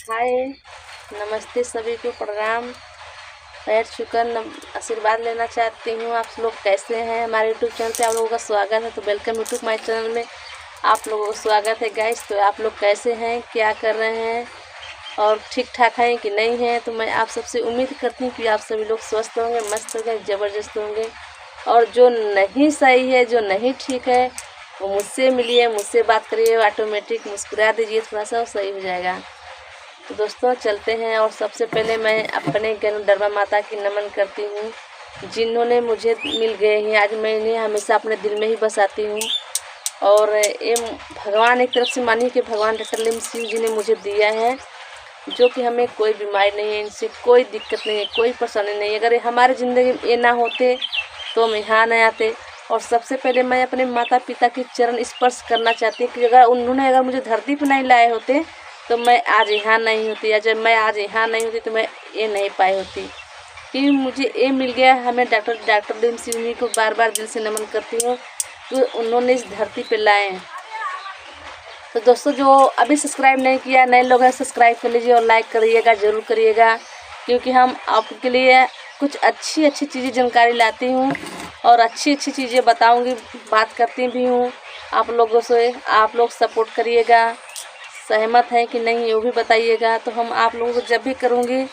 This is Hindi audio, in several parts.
हाय, नमस्ते सभी को, प्रणाम। पैर छूकर आशीर्वाद लेना चाहती हूँ। आप लोग कैसे हैं? हमारे यूट्यूब चैनल पे आप लोगों का स्वागत है। तो वेलकम यूट्यूब माय चैनल में आप लोगों का स्वागत है गाइस। तो आप लोग कैसे हैं, क्या कर रहे हैं और ठीक ठाक हैं कि नहीं हैं? तो मैं आप सबसे उम्मीद करती हूँ कि आप सभी लोग स्वस्थ होंगे, मस्त होंगे, ज़बरदस्त होंगे। और जो नहीं सही है, जो नहीं ठीक है, वो मुझसे मिलिए, मुझसे बात करिए, ऑटोमेटिक मुस्कुरा दीजिए, थोड़ा सा सही हो जाएगा। तो दोस्तों चलते हैं। और सबसे पहले मैं अपने गरुड़मा माता की नमन करती हूँ जिन्होंने मुझे मिल गए हैं। आज मैं इन्हें हमेशा अपने दिल में ही बसाती हूँ। और ये भगवान एक तरफ से मानिए कि भगवान डॉक्टर शिव जी ने मुझे दिया है, जो कि हमें कोई बीमारी नहीं है, इनसे कोई दिक्कत नहीं है, कोई परेशानी नहीं है। अगर हमारी ज़िंदगी में ये ना होते तो हम यहाँ नहीं आते। और सबसे पहले मैं अपने माता पिता के चरण स्पर्श करना चाहती हूँ कि अगर मुझे धरती पर नहीं लाए होते तो मैं आज यहाँ नहीं होती, या जब मैं आज यहाँ नहीं होती तो मैं ये नहीं पाई होती। कि मुझे ये मिल गया। हमें डॉक्टर शिव जी को बार बार दिल से नमन करती हूँ कि उन्होंने इस धरती पे लाए। तो दोस्तों जो अभी सब्सक्राइब नहीं किया, नए लोग हैं, सब्सक्राइब कर लीजिए और लाइक करिएगा, ज़रूर करिएगा, क्योंकि हम आपके लिए कुछ अच्छी अच्छी चीज़ें जानकारी लाती हूँ और अच्छी अच्छी चीज़ें बताऊँगी, बात करती भी हूँ आप लोगों से। आप लोग सपोर्ट करिएगा, सहमत हैं कि नहीं वो भी बताइएगा। तो हम आप लोगों को जब भी करूँगी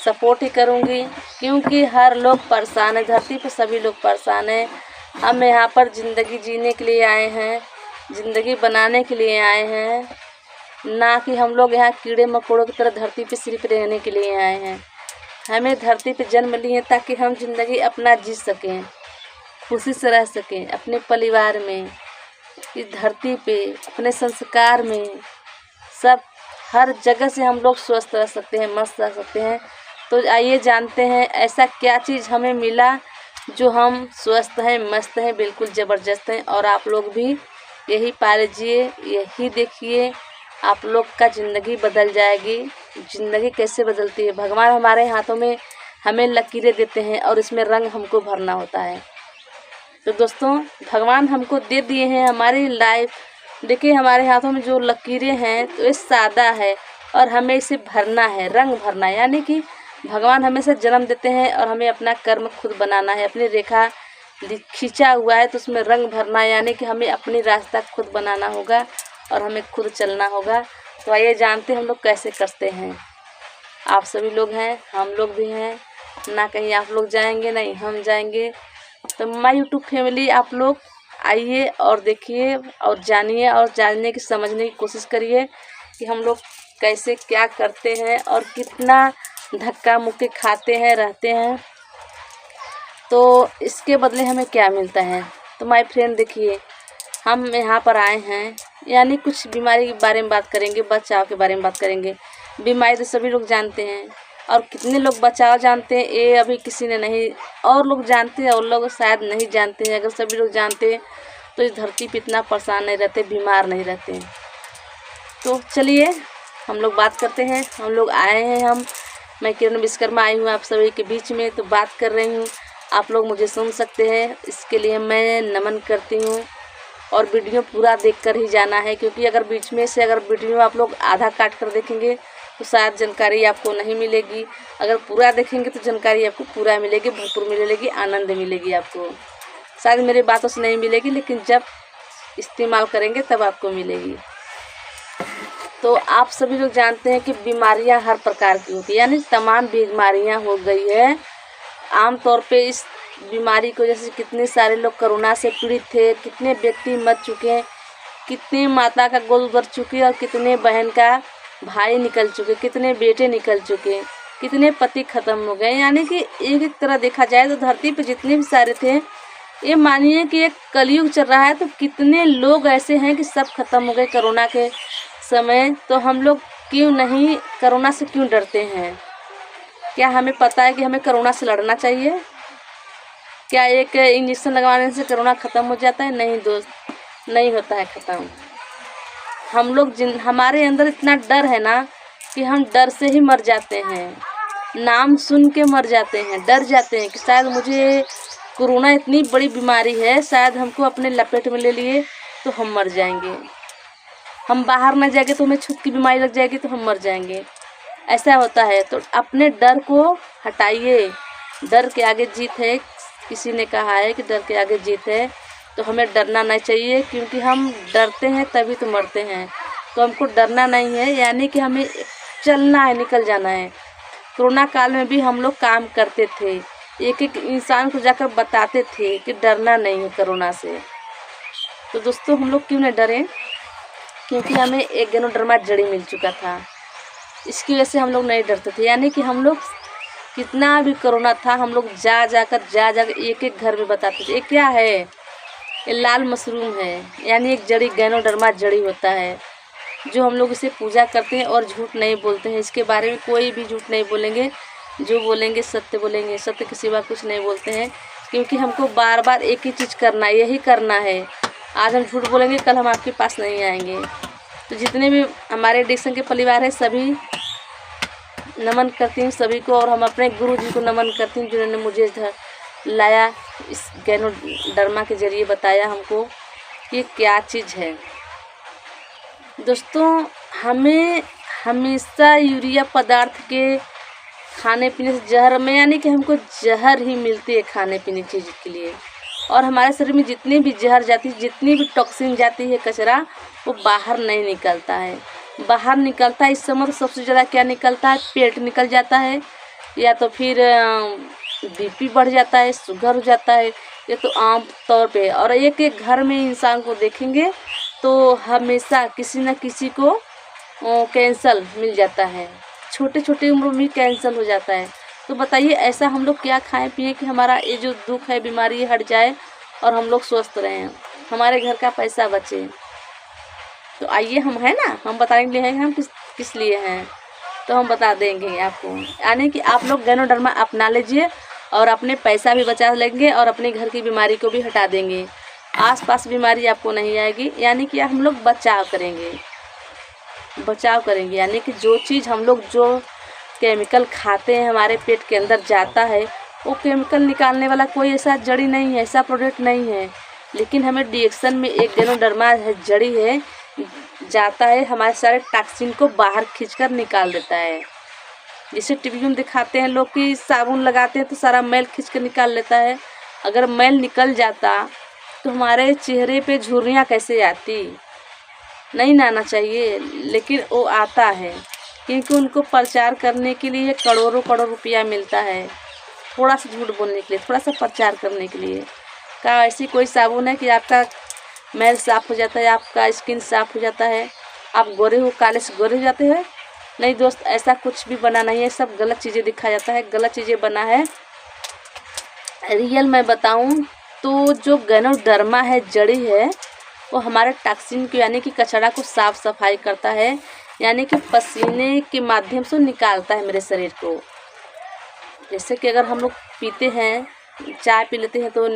सपोर्ट ही करूँगी, क्योंकि हर लोग परेशान है, धरती पर सभी लोग परेशान हैं। हम यहाँ पर ज़िंदगी जीने के लिए आए हैं, ज़िंदगी बनाने के लिए आए हैं, ना कि हम लोग यहाँ कीड़े मकोड़ों की तरह धरती पे सिर्फ रहने के लिए आए हैं। हमें धरती पे जन्म लिए ताकि हम ज़िंदगी अपना जी सकें, खुशी से रह सकें अपने परिवार में, इस धरती पे, अपने संस्कार में, सब हर जगह से हम लोग स्वस्थ रह सकते हैं, मस्त रह सकते हैं। तो आइए जानते हैं ऐसा क्या चीज़ हमें मिला जो हम स्वस्थ हैं, मस्त हैं, बिल्कुल ज़बरदस्त हैं। और आप लोग भी यही पा लीजिए, यही देखिए, आप लोग का ज़िंदगी बदल जाएगी। ज़िंदगी कैसे बदलती है? भगवान हमारे हाथों में हमें लकीरें देते हैं और इसमें रंग हमको भरना होता है। तो दोस्तों भगवान हमको दे दिए हैं हमारी लाइफ। देखिए हमारे हाथों में जो लकीरें हैं तो ये सादा है और हमें इसे भरना है, रंग भरना है। यानी कि भगवान हमें से जन्म देते हैं और हमें अपना कर्म खुद बनाना है। अपनी रेखा खींचा हुआ है तो उसमें रंग भरना है, यानी कि हमें अपनी रास्ता खुद बनाना होगा और हमें खुद चलना होगा। तो आइए जानते हैं हम लोग कैसे करते हैं। आप सभी लोग हैं, हम लोग भी हैं, ना कहीं आप लोग जाएंगे नहीं हम जाएंगे। तो माय यूट्यूब फैमिली आप लोग आइए और देखिए और जानिए और जानने की समझने की कोशिश करिए कि हम लोग कैसे क्या करते हैं और कितना धक्का मुक्की खाते हैं, रहते हैं, तो इसके बदले हमें क्या मिलता है। तो माय फ्रेंड देखिए हम यहाँ पर आए हैं, यानी कुछ बीमारी के बारे में बात करेंगे, बचाव के बारे में बात करेंगे। बीमारी तो सभी लोग जानते हैं और कितने लोग बचाव जानते हैं ये अभी किसी ने नहीं, और लोग जानते हैं और लोग शायद नहीं जानते हैं। अगर सभी लोग जानते हैं तो इस धरती पे इतना परेशान नहीं रहते, बीमार नहीं रहते। तो चलिए हम लोग बात करते हैं। हम लोग आए हैं, मैं किरण विश्वकर्मा आई हूँ आप सभी के बीच में, तो बात कर रही हूँ। आप लोग मुझे सुन सकते हैं, इसके लिए मैं नमन करती हूँ। और वीडियो पूरा देखकर ही जाना है, क्योंकि अगर बीच में से अगर वीडियो आप लोग आधा काट कर देखेंगे तो शायद जानकारी आपको नहीं मिलेगी। अगर पूरा देखेंगे तो जानकारी आपको पूरा मिलेगी, भरपूर मिलेगी, आनंद मिलेगी आपको। शायद मेरी बातों से नहीं मिलेगी, लेकिन जब इस्तेमाल करेंगे तब आपको मिलेगी। तो आप सभी लोग जानते हैं कि बीमारियां हर प्रकार की होती है, यानी तमाम बीमारियां हो गई है। आमतौर पे इस बीमारी को, जैसे कितने सारे लोग कोरोना से पीड़ित थे, कितने व्यक्ति मर चुके हैं, कितने माता का गोद भर चुके और कितने बहन का भाई निकल चुके, कितने बेटे निकल चुके, कितने पति ख़त्म हो गए। यानी कि एक एक तरह देखा जाए तो धरती पे जितने भी सारे थे, ये मानिए कि एक कलयुग चल रहा है। तो कितने लोग ऐसे हैं कि सब खत्म हो गए कोरोना के समय। तो हम लोग क्यों नहीं, कोरोना से क्यों डरते हैं? क्या हमें पता है कि हमें कोरोना से लड़ना चाहिए? क्या एक इंजेक्शन लगवाने से कोरोना ख़त्म हो जाता है? नहीं दोस्त, नहीं होता है ख़त्म। हम लोग हमारे अंदर इतना डर है ना कि हम डर से ही मर जाते हैं, नाम सुन के मर जाते हैं, डर जाते हैं कि शायद मुझे कोरोना इतनी बड़ी बीमारी है, शायद हमको अपने लपेट में ले लिए तो हम मर जाएंगे। हम बाहर ना जाएंगे तो हमें छूत की बीमारी लग जाएगी तो हम मर जाएंगे। ऐसा होता है। तो अपने डर को हटाइए, डर के आगे जीत है। किसी ने कहा है कि डर के आगे जीत है, तो हमें डरना नहीं चाहिए, क्योंकि हम डरते हैं तभी तो मरते हैं। तो हमको डरना नहीं है, यानी कि हमें चलना है, निकल जाना है। कोरोना काल में भी हम लोग काम करते थे, एक एक इंसान को जाकर बताते थे कि डरना नहीं है कोरोना से। तो दोस्तों हम लोग क्यों नहीं डरें, क्योंकि हमें एक गैनोडर्मा जड़ी मिल चुका था, इसकी वजह से हम लोग नहीं डरते थे। यानी कि हम लोग कितना भी कोरोना था, हम लोग जा जाकर एक एक घर में बताते थे ये क्या है, ये लाल मशरूम है, यानी एक जड़ी गैनोडर्मा जड़ी होता है, जो हम लोग इसे पूजा करते हैं और झूठ नहीं बोलते हैं। इसके बारे में कोई भी झूठ नहीं बोलेंगे, जो बोलेंगे सत्य बोलेंगे, सत्य के सिवा कुछ नहीं बोलते हैं। क्योंकि हमको बार बार एक ही चीज़ करना है, यही करना है। आज हम झूठ बोलेंगे, कल हम आपके पास नहीं आएंगे। तो जितने भी हमारे डिक्सन के परिवार है, सभी नमन करती हूँ सभी को, और हम अपने गुरु जी को नमन करती हूँ, जिन्होंने मुझे इधर लाया, इस गैनोडर्मा के जरिए बताया हमको कि क्या चीज़ है। दोस्तों हमें हमेशा यूरिया पदार्थ के खाने पीने से जहर में, यानी कि हमको जहर ही मिलती है खाने पीने चीज़ के लिए। और हमारे शरीर में जितनी भी जहर जाती है, जितनी भी टॉक्सिन जाती है, कचरा, वो बाहर नहीं निकलता है। बाहर निकलता है इस समय तो सबसे ज़्यादा क्या निकलता है, पेट निकल जाता है, या तो फिर बीपी बढ़ जाता है, शुगर हो जाता है, ये तो आम तौर पे। और एक एक घर में इंसान को देखेंगे तो हमेशा किसी न किसी को कैंसर मिल जाता है, छोटे छोटे उम्र में कैंसर हो जाता है। तो बताइए ऐसा हम लोग क्या खाएं पिए कि हमारा ये जो दुख है, बीमारी हट जाए और हम लोग स्वस्थ रहें, हमारे घर का पैसा बचे। तो आइए हम है ना, हम बताने के लिए हैं, हम किस लिए हैं, तो हम बता देंगे आपको। यानी कि आप लोग गैनोडर्मा अपना लीजिए और अपने पैसा भी बचा लेंगे और अपने घर की बीमारी को भी हटा देंगे। आसपास बीमारी आपको नहीं आएगी, यानी कि हम लोग बचाव करेंगे। यानी कि जो चीज़ हम लोग जो केमिकल खाते हैं, हमारे पेट के अंदर जाता है, वो केमिकल निकालने वाला कोई ऐसा जड़ी नहीं है, ऐसा प्रोडक्ट नहीं है। लेकिन हमें डिएक्शन में एक गैनोडर्मा है जड़ी है, जाता है, हमारे सारे टॉक्सिन को बाहर खींचकर निकाल देता है। जैसे टीवी में दिखाते हैं लोग कि साबुन लगाते हैं तो सारा मैल खींच कर निकाल लेता है। अगर मैल निकल जाता तो हमारे चेहरे पे झुर्रियाँ कैसे आती, नहीं आना चाहिए, लेकिन वो आता है, क्योंकि उनको प्रचार करने के लिए करोड़ों करोड़ रुपया मिलता है, थोड़ा सा झूठ बोलने के लिए, थोड़ा सा प्रचार करने के लिए। क्या ऐसी कोई साबुन है कि आपका मैल साफ़ हो जाता है, आपका स्किन साफ़ हो जाता है, आप गोरे हो, काले से गोरे हो जाते हैं? नहीं दोस्त, ऐसा कुछ भी बना नहीं है, सब गलत चीज़ें दिखाया जाता है, गलत चीज़ें बना है। रियल मैं बताऊं तो जो गैनोडर्मा है जड़ी है, वो हमारे टॉक्सिन को, यानी कि कचरा को साफ सफाई करता है, यानी कि पसीने के माध्यम से निकालता है मेरे शरीर को। जैसे कि अगर हम लोग पीते हैं, चाय पी लेते हैं तो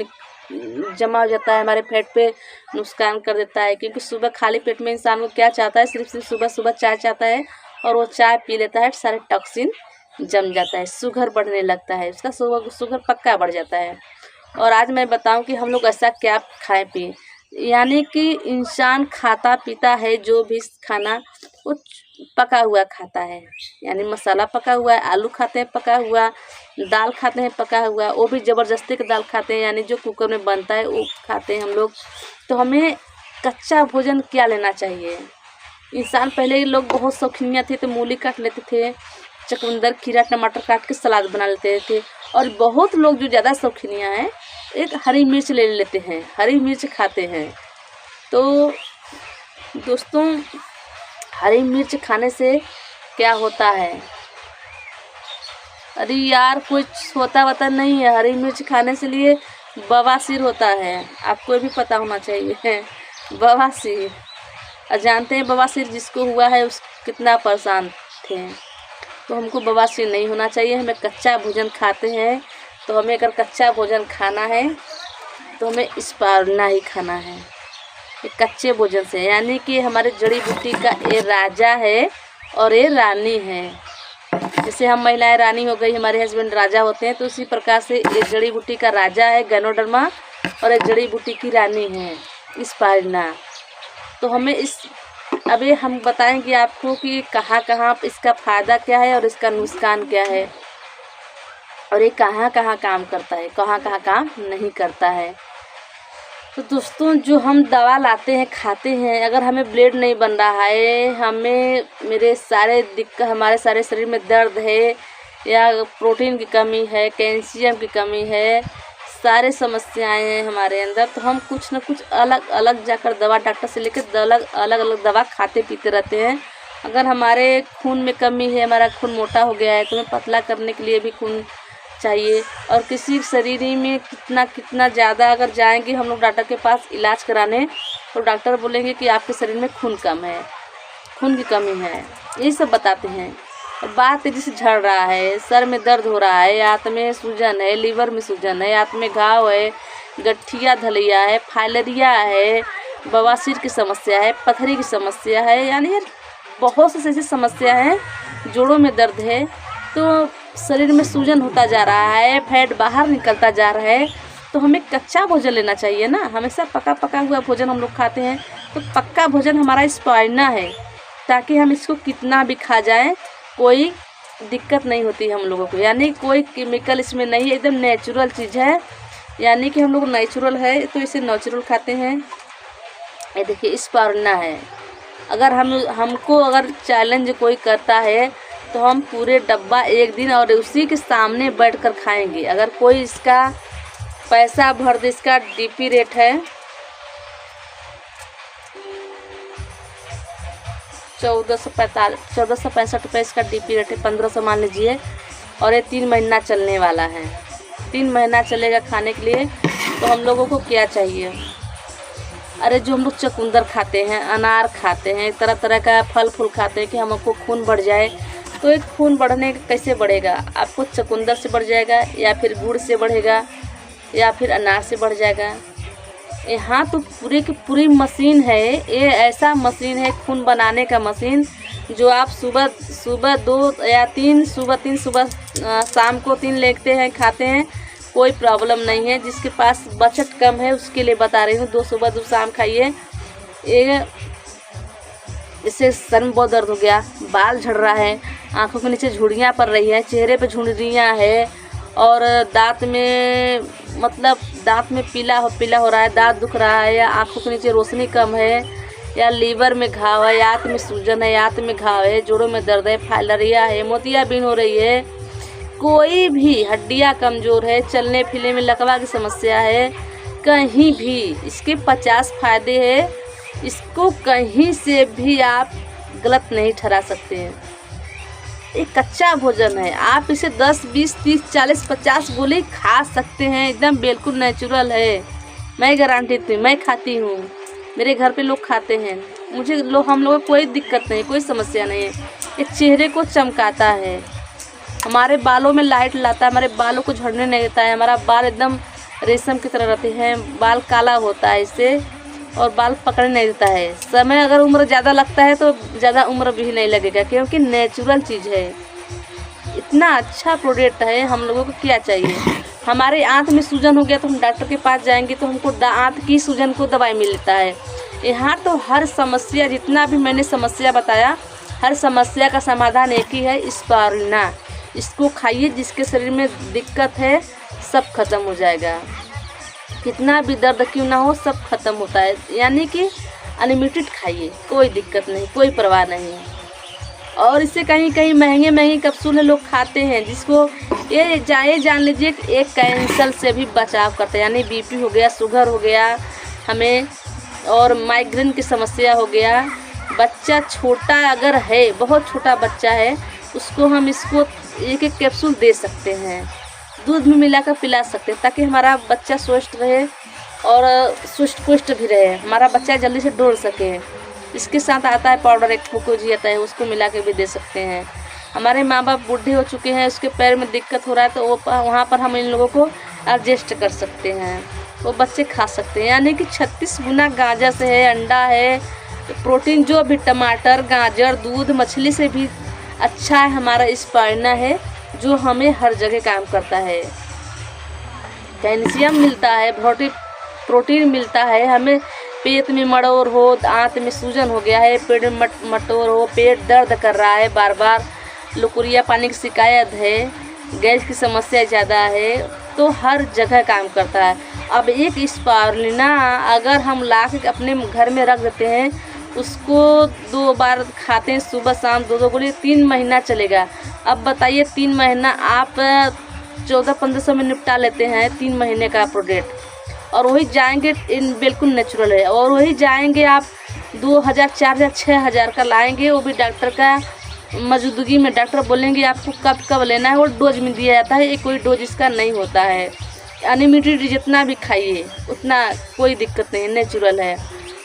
जमा हो जाता है, हमारे पेट पे नुकसान कर देता है। क्योंकि सुबह खाली पेट में इंसान को क्या चाहता है, सिर्फ सुबह सुबह चाय चाहता है, और वो चाय पी लेता है, सारे टॉक्सिन जम जाता है, शुगर बढ़ने लगता है, उसका शुगर पक्का बढ़ जाता है। और आज मैं बताऊं कि हम लोग ऐसा क्या खाएं पिए, यानी कि इंसान खाता पीता है जो भी खाना वो पका हुआ खाता है, यानी मसाला पका हुआ है, आलू खाते हैं पका हुआ, दाल खाते हैं पका हुआ, वो भी ज़बरदस्ती का दाल खाते हैं, यानी जो कुकर में बनता है वो खाते हैं हम लोग। तो हमें कच्चा भोजन क्या लेना चाहिए। इंसान पहले लोग बहुत शौकीनिया थे, तो मूली काट लेते थे, चुकंदर, खीरा, टमाटर काट के सलाद बना लेते थे। और बहुत लोग जो ज़्यादा शौकीनिया हैं, एक हरी मिर्च ले लेते हैं, हरी मिर्च खाते हैं। तो दोस्तों हरी मिर्च खाने से क्या होता है, अरे यार कुछ होता नहीं है, हरी मिर्च खाने से लिए बवासीर होता है, आपको ये भी पता होना चाहिए। बवासीर, और जानते हैं बवासीर जिसको हुआ है उस कितना परेशान थे। तो हमको बवासीर नहीं होना चाहिए। हमें कच्चा भोजन खाते हैं, तो हमें अगर कच्चा भोजन खाना है तो हमें स्पारुलिना ही खाना है, ये कच्चे भोजन से। यानी कि हमारे जड़ी बूटी का ये राजा है और ये रानी है। जैसे हम महिलाएं रानी हो गई, हमारे हस्बैंड राजा होते हैं, तो उसी प्रकार से ये जड़ी बूटी का राजा है गैनोडर्मा, और ये जड़ी बूटी की रानी है स्पारुलिना। तो हमें इस अभी हम बताएंगे आपको कि कहाँ कहाँ इसका फ़ायदा क्या है और इसका नुकसान क्या है, और ये कहाँ कहाँ काम करता है, कहाँ कहाँ काम नहीं करता है। तो दोस्तों, जो हम दवा लाते हैं खाते हैं, अगर हमें ब्लड नहीं बन रहा है, हमें हमारे सारे शरीर में दर्द है, या प्रोटीन की कमी है, कैल्शियम की कमी है, सारे समस्याएं हैं हमारे अंदर, तो हम कुछ न कुछ अलग अलग जाकर दवा डॉक्टर से लेकर अलग अलग दवा खाते पीते रहते हैं। अगर हमारे खून में कमी है, हमारा खून मोटा हो गया है, तो हमें पतला करने के लिए भी खून चाहिए। और किसी शरीर में कितना ज़्यादा अगर जाएंगे हम लोग डॉक्टर के पास इलाज कराने, तो डॉक्टर बोलेंगे कि आपके शरीर में खून कम है, खून की कमी है, यही सब बताते हैं। और बात तेजी से झड़ रहा है, सर में दर्द हो रहा है, आंत में सूजन है, लीवर में सूजन है, आंत में घाव है, गठिया धलिया है, फाइलेरिया है, बवासीर की समस्या है, पथरी की समस्या है, यानी बहुत सी ऐसी समस्या है, जोड़ों में दर्द है, तो शरीर में सूजन होता जा रहा है, फैट बाहर निकलता जा रहा है, तो हमें कच्चा भोजन लेना चाहिए ना। हमेशा पका हुआ भोजन हम लोग खाते हैं, तो पक्का भोजन हमारा स्पाइना है, ताकि हम इसको कितना भी खा जाएं कोई दिक्कत नहीं होती हम लोगों को, यानी कोई केमिकल इसमें नहीं है, एकदम नेचुरल चीज़ है, यानी कि हम लोग नेचुरल है तो इसे नेचुरल खाते हैं। ये देखिए स्पाइना है। अगर हमको अगर चैलेंज कोई करता है तो हम पूरे डब्बा एक दिन और उसी के सामने बैठकर खाएंगे। अगर कोई इसका पैसा भर दे, इसका डीपी रेट है 1465 रुपये इसका डीपी रेट है, 1500 मान लीजिए, और ये 3 महीना चलने वाला है। 3 महीना चलेगा खाने के लिए। तो हम लोगों को क्या चाहिए, अरे जो हम लोग चुकंदर खाते हैं, अनार खाते हैं, तरह तरह का फल फूल खाते हैं कि हमको खून बढ़ जाए, तो एक खून बढ़ने कैसे बढ़ेगा, आपको चुकंदर से बढ़ जाएगा, या फिर गुड़ से बढ़ेगा, या फिर अनार से बढ़ जाएगा। यहाँ तो पूरी की पूरी मशीन है, ये ऐसा मशीन है खून बनाने का मशीन, जो आप सुबह 2 या 3 सुबह शाम को 3 लेते हैं, खाते हैं, कोई प्रॉब्लम नहीं है। जिसके पास बजट कम है उसके लिए बता रही हूँ, 2 सुबह 2 शाम खाइए। ये इससे सर में बहुत दर्द हो गया, बाल झड़ रहा है, आँखों के नीचे झुर्रियाँ पड़ रही है, चेहरे पे झुर्रियाँ है, और दांत में पीला हो रहा है, दांत दुख रहा है, या आँखों के नीचे रोशनी कम है, या लीवर में घाव है, आंत में सूजन है, आंत में घाव है, जोड़ों में दर्द है, फाइलेरिया है, मोतियाबिंद हो रही है, कोई भी हड्डियाँ कमज़ोर है, चलने फिरने में लकवा की समस्या है, कहीं भी इसके 50 फायदे हैं। इसको कहीं से भी आप गलत नहीं ठहरा सकते हैं। एक कच्चा भोजन है, आप इसे 10, 20, 30, 40, 50 गोली खा सकते हैं, एकदम बिल्कुल नेचुरल है। मैं गारंटी थी, मैं खाती हूँ, मेरे घर पे लोग खाते हैं, हम लोगों को कोई दिक्कत नहीं, कोई समस्या नहीं है। ये चेहरे को चमकाता है, हमारे बालों में लाइट लाता है, हमारे बालों को झड़ने नहीं देता है, हमारा बाल एकदम रेशम की तरह रहते हैं, बाल काला होता है इससे, और बाल पकड़ने नहीं देता है। समय अगर उम्र ज़्यादा लगता है तो ज़्यादा उम्र भी नहीं लगेगा, क्योंकि नेचुरल चीज़ है। इतना अच्छा प्रोडक्ट है, हम लोगों को क्या चाहिए। हमारे आंत में सूजन हो गया तो हम डॉक्टर के पास जाएंगे तो हमको आंत की सूजन को दवाई मिलता है। यहाँ तो हर समस्या, जितना भी मैंने समस्या बताया, हर समस्या का समाधान एक ही है, स्पाइना। इसको खाइए, जिसके शरीर में दिक्कत है सब खत्म हो जाएगा, कितना भी दर्द क्यों ना हो सब खत्म होता है। यानी कि अनलिमिटेड खाइए, कोई दिक्कत नहीं, कोई परवाह नहीं। और इससे कहीं महंगे कैप्सूल लोग खाते हैं, जिसको ये जान लीजिए एक कैंसर से भी बचाव करता है, यानी बीपी हो गया, शुगर हो गया हमें, और माइग्रेन की समस्या हो गया। बच्चा छोटा अगर है, बहुत छोटा बच्चा है, उसको हम इसको एक कैप्सूल दे सकते हैं, दूध में मिलाकर पिला सकते हैं, ताकि हमारा बच्चा स्वस्थ रहे और सुष्ट पुष्ट भी रहे, हमारा बच्चा जल्दी से डोल सके। इसके साथ आता है पाउडर, एक फूकोजी आता है, उसको मिला के भी दे सकते हैं। हमारे माँ बाप बूढ़े हो चुके हैं, उसके पैर में दिक्कत हो रहा है, तो वहाँ पर हम इन लोगों को एडजस्ट कर सकते हैं, वो बच्चे खा सकते हैं। यानी कि 36 गुना गाजर से है, अंडा है, प्रोटीन जो भी, टमाटर, गाजर, दूध, मछली से भी अच्छा है हमारा स्पाइना है, जो हमें हर जगह काम करता है। कैल्शियम मिलता है, प्रोटीन मिलता है, हमें पेट में मड़ोर हो, आंत में सूजन हो गया है, पेट में मटोर हो, पेट दर्द कर रहा है बार बार, लुकुरिया पानी की शिकायत है, गैस की समस्या ज़्यादा है, तो हर जगह काम करता है। अब एक स्पारुलिना अगर हम ला के अपने घर में रख देते हैं, उसको 2 बार खाते हैं, सुबह शाम 2-2 गोली, 3 महीना चलेगा। अब बताइए 3 महीना आप 1400-1500 में निपटा लेते हैं 3 महीने का प्रोडक्ट, और वही जाएंगे बिल्कुल नेचुरल है, और वही जाएंगे आप 2000, 4000, 6000 का लाएंगे, वो भी डॉक्टर का मौजूदगी में। डॉक्टर बोलेंगे आपको कब कब लेना है, वो डोज में दिया जाता है, ये कोई डोज इसका नहीं होता है। अनलिमिटेड जितना भी खाइए उतना कोई दिक्कत नहीं, नेचुरल है।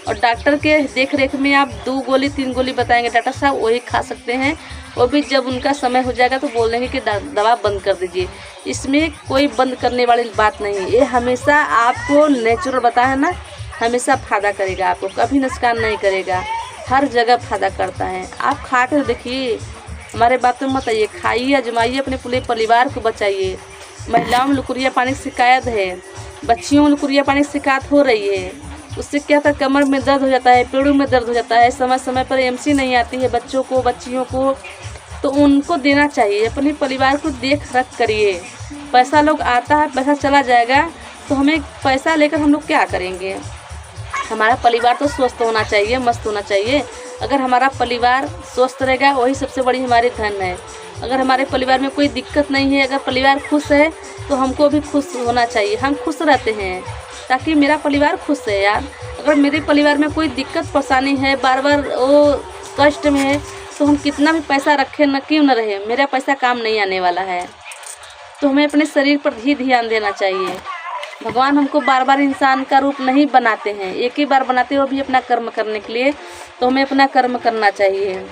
और डॉक्टर के देख रेख में आप 2 गोली 3 गोली बताएंगे डॉक्टर साहब, वही खा सकते हैं। वो भी जब उनका समय हो जाएगा तो बोल देंगे कि दवा बंद कर दीजिए। इसमें कोई बंद करने वाली बात नहीं है, ये हमेशा आपको नेचुरल बताया ना, हमेशा फ़ायदा करेगा, आपको कभी नुकसान नहीं करेगा, हर जगह फ़ायदा करता है। आप खा कर देखिए, हमारे बातों में मत आइए, खाइए, आजमाइए, अपने पूरे परिवार को बचाइए। महिलाओं में लुकुरिया पानी की शिकायत है, बच्चियों में लुकुरिया पानी की शिकायत हो रही है, उससे क्या था, कमर में दर्द हो जाता है, पेड़ों में दर्द हो जाता है, समय समय पर एमसी नहीं आती है बच्चों को, बच्चियों को, तो उनको देना चाहिए। अपने परिवार को देख रख करिए। पैसा लोग आता है, पैसा चला जाएगा, तो हमें पैसा लेकर हम लोग क्या करेंगे। हमारा परिवार तो स्वस्थ होना चाहिए, मस्त होना चाहिए। अगर हमारा परिवार स्वस्थ रहेगा वही सबसे बड़ी हमारी धन है। अगर हमारे परिवार में कोई दिक्कत नहीं है, अगर परिवार खुश है तो हमको भी खुश होना चाहिए। हम खुश रहते हैं ताकि मेरा परिवार खुश है यार। अगर मेरे परिवार में कोई दिक्कत परेशानी है, बार बार वो कष्ट में है, तो हम कितना भी पैसा रखें न क्यों न रहे, मेरा पैसा काम नहीं आने वाला है। तो हमें अपने शरीर पर ही ध्यान देना चाहिए। भगवान हमको बार बार इंसान का रूप नहीं बनाते हैं, एक ही बार बनाते हैं, वो भी अपना कर्म करने के लिए। तो हमें अपना कर्म करना चाहिए।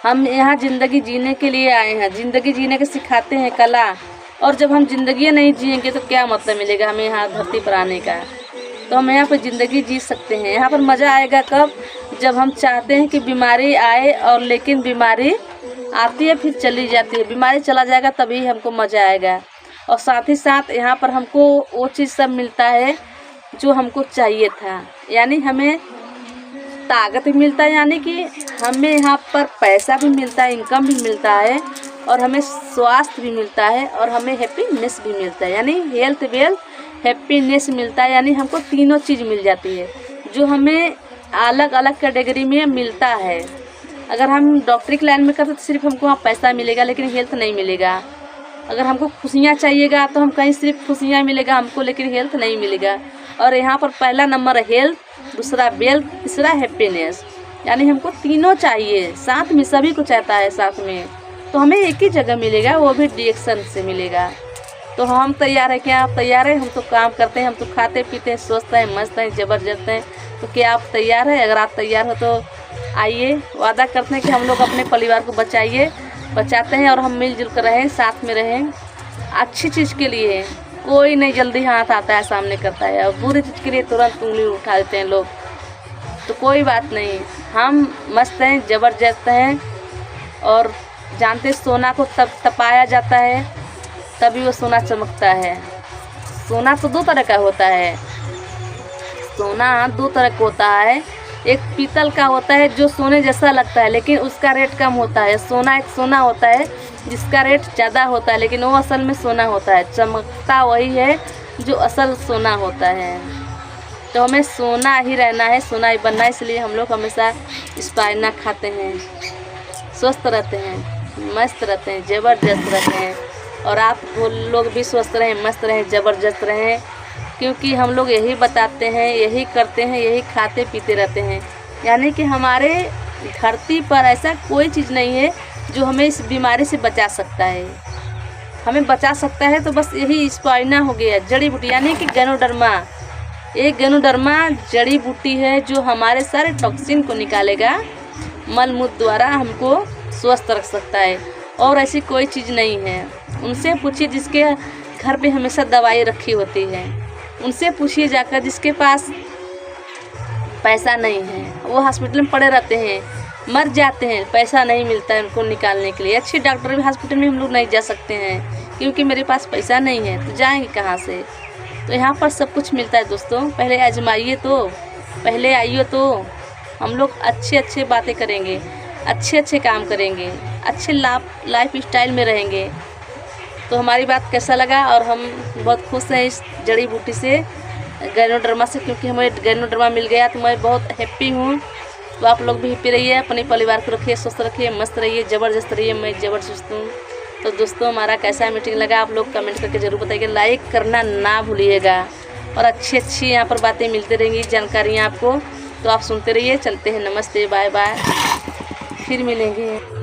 हम यहाँ ज़िंदगी जीने के लिए आए हैं, ज़िंदगी जीने के सिखाते हैं कला। और जब हम ज़िंदगी नहीं जिएंगे तो क्या मतलब मिलेगा हमें यहाँ धरती पर आने का। तो हम यहाँ पर ज़िंदगी जी सकते हैं। यहाँ पर मज़ा आएगा कब, जब हम चाहते हैं कि बीमारी आए, और लेकिन बीमारी आती है फिर चली जाती है। बीमारी चला जाएगा तभी हमको मज़ा आएगा। और साथ ही साथ यहाँ पर हमको वो चीज़ सब मिलता है जो हमको चाहिए था, यानी हमें ताकत भी मिलता है, यानी कि हमें यहाँ पर पैसा भी मिलता है, इनकम भी मिलता है, और हमें स्वास्थ्य भी मिलता है, और हमें हैप्पीनेस भी मिलता है, यानी हेल्थ वेल्थ हैप्पीनेस मिलता है। यानी हमको तीनों चीज़ मिल जाती है जो हमें अलग अलग कैटेगरी में मिलता है। अगर हम डॉक्टरी की लाइन में करते तो सिर्फ हमको वहाँ पैसा मिलेगा लेकिन हेल्थ नहीं मिलेगा। अगर हमको खुशियाँ चाहिएगा तो हम कहीं सिर्फ खुशियाँ मिलेगा हमको, लेकिन हेल्थ नहीं मिलेगा। और यहाँ पर पहला नंबर है हेल्थ, दूसरा वेल्थ, तीसरा हैप्पीनेस। यानी हमको तीनों चाहिए, साथ में सभी कुछ आता है साथ में, तो हमें एक ही जगह मिलेगा, वो भी डायरेक्शन से मिलेगा। तो हम तैयार है, क्या आप तैयार है? हम तो काम करते हैं, हम तो खाते पीते हैं, स्वस्थ हैं, मस्त हैं, ज़बरदस्त हैं। तो क्या आप तैयार है? अगर आप तैयार हो तो आइए, वादा करते हैं कि हम लोग अपने परिवार को बचाते हैं, और हम मिलजुल कर रहें, साथ में रहें, अच्छी चीज़ के लिए। कोई नहीं जल्दी हाथ आता है सामने करता है, और बुरी चीज़ के लिए तुरंत उंगली उठा देते हैं लोग। तो कोई बात नहीं, हम मस्त हैं, ज़बरदस्त हैं, और जानते सोना को तब तपाया जाता है तभी वो सोना चमकता है। सोना तो 2 तरह का होता है, सोना 2 तरह का होता है। एक पीतल का होता है जो सोने जैसा लगता है लेकिन उसका रेट कम होता है। सोना एक सोना होता है जिसका रेट ज़्यादा होता है लेकिन वो असल में सोना होता है, चमकता वही है जो असल सोना होता है। तो हमें सोना ही रहना है, सोना ही बनना है, इसलिए हम लोग हमेशा स्पाइना खाते हैं, स्वस्थ रहते हैं, मस्त रहते हैं, ज़बरदस्त रहते हैं। और आप लोग भी स्वस्थ रहें, मस्त रहें, ज़बरदस्त रहें, क्योंकि हम लोग यही बताते हैं, यही करते हैं, यही खाते पीते रहते हैं। यानी कि हमारे धरती पर ऐसा कोई चीज़ नहीं है जो हमें इस बीमारी से बचा सकता है। हमें बचा सकता है तो बस यही स्पाइना हो गया, जड़ी बूटी, यानी कि गैनोडर्मा। एक गैनोडर्मा जड़ी बूटी है जो हमारे सारे टॉक्सिन को निकालेगा, मल मूत्र द्वारा हमको स्वस्थ रख सकता है। और ऐसी कोई चीज़ नहीं है। उनसे पूछिए जिसके घर पे हमेशा दवाई रखी होती है, उनसे पूछिए जाकर जिसके पास पैसा नहीं है, वो हॉस्पिटल में पड़े रहते हैं, मर जाते हैं, पैसा नहीं मिलता है उनको निकालने के लिए। अच्छे डॉक्टर भी हॉस्पिटल में हम लोग नहीं जा सकते हैं क्योंकि मेरे पास पैसा नहीं है, तो जाएंगे कहाँ से। तो यहाँ पर सब कुछ मिलता है दोस्तों, पहले आजमाइए तो पहले आइए तो हम लोग अच्छे बातें करेंगे, अच्छे काम करेंगे, अच्छे लाइफ स्टाइल में रहेंगे। तो हमारी बात कैसा लगा, और हम बहुत खुश हैं इस जड़ी बूटी से, गैनोडर्मा से, क्योंकि हमें गैनोडर्मा मिल गया तो मैं बहुत हैप्पी हूँ। तो आप लोग भी हैप्पी रहिए, अपने परिवार को रखिए, स्वस्थ रखिए, मस्त रहिए, ज़बरदस्त रहिए। मैं ज़बरदस्त हूँ। तो दोस्तों, हमारा कैसा मीटिंग लगा आप लोग कमेंट करके ज़रूर बताइए, लाइक करना ना भूलिएगा। और अच्छी यहाँ पर बातें मिलती रहेंगी, जानकारियाँ आपको, तो आप सुनते रहिए। चलते हैं, नमस्ते, बाय बाय, फिर मिलेंगे।